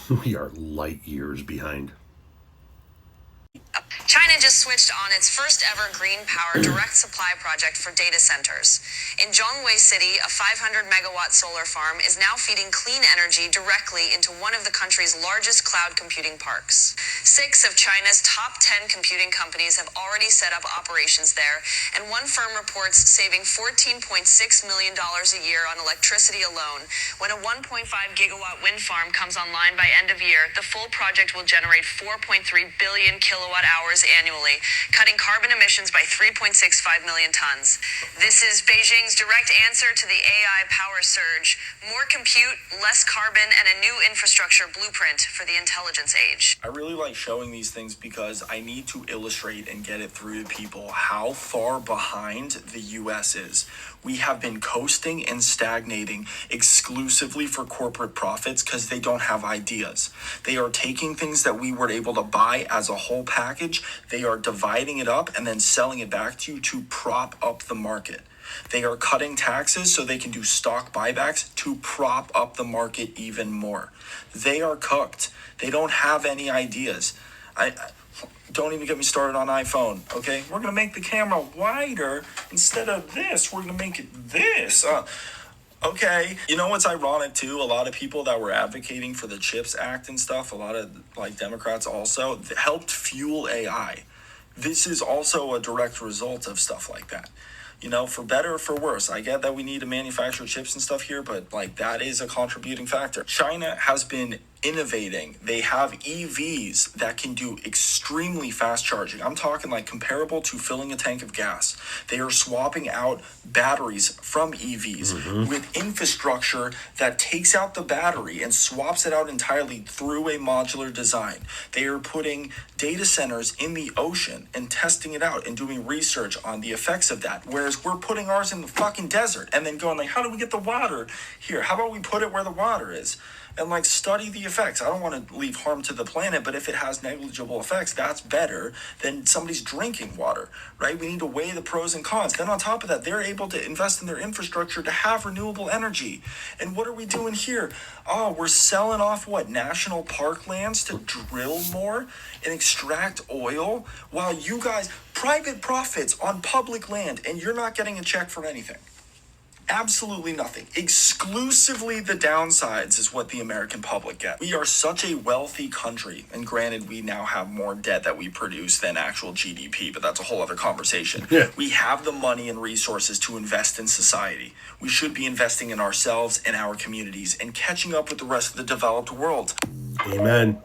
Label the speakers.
Speaker 1: We are light years behind.
Speaker 2: China just switched on its first ever green power direct supply project for data centers. In Zhongwei City, a 500 megawatt solar farm is now feeding clean energy directly into one of the country's largest cloud computing parks. 6 of China's top 10 computing companies have already set up operations there, and one firm reports saving $14.6 million a year on electricity alone. When a 1.5 gigawatt wind farm comes online by end of year, the full project will generate 4.3 billion kilowatt hours annually, cutting carbon emissions by 3.65 million tons. This is Beijing's direct answer to the AI power surge. More compute, less carbon, and a new infrastructure blueprint for the intelligence age.
Speaker 3: I really like showing these things because I need to illustrate and get it through to people how far behind the US is. We have been coasting and stagnating exclusively for corporate profits because they don't have ideas. They are taking things that we were able to buy as a whole package, they are dividing it up and then selling it back to you to prop up the market. They are cutting taxes so they can do stock buybacks to prop up the market even more. They are cooked. They don't have any ideas. Don't even get me started on iPhone, okay? We're going to make the camera wider. Instead of this, we're going to make it this. Okay. You know what's ironic, too? A lot of people that were advocating for the CHIPS Act and stuff, a lot of, Democrats also, helped fuel AI. This is also a direct result of stuff like that. For better or for worse. I get that we need to manufacture chips and stuff here, but that is a contributing factor. China has been innovating. They have EVs that can do extremely fast charging. I'm talking comparable to filling a tank of gas. They are swapping out batteries from EVs with infrastructure that takes out the battery and swaps it out entirely through a modular design. They are putting data centers in the ocean and testing it out and doing research on the effects of that. Whereas we're putting ours in the fucking desert and then going how do we get the water here? How about we put it where the water is? And study the effects. I don't want to leave harm to the planet, but if it has negligible effects, that's better than somebody's drinking water, right? We need to weigh the pros and cons. Then on top of that, they're able to invest in their infrastructure to have renewable energy. And what are we doing here? Oh, we're selling off national park lands to drill more and extract oil while you guys, private profits on public land, and you're not getting a check for anything. Absolutely nothing. Exclusively the downsides is what the American public get. We are such a wealthy country, and granted, we now have more debt that we produce than actual GDP, but that's a whole other conversation.
Speaker 1: Yeah.
Speaker 3: We have the money and resources to invest in society. We should be investing in ourselves and our communities and catching up with the rest of the developed world.
Speaker 1: Amen.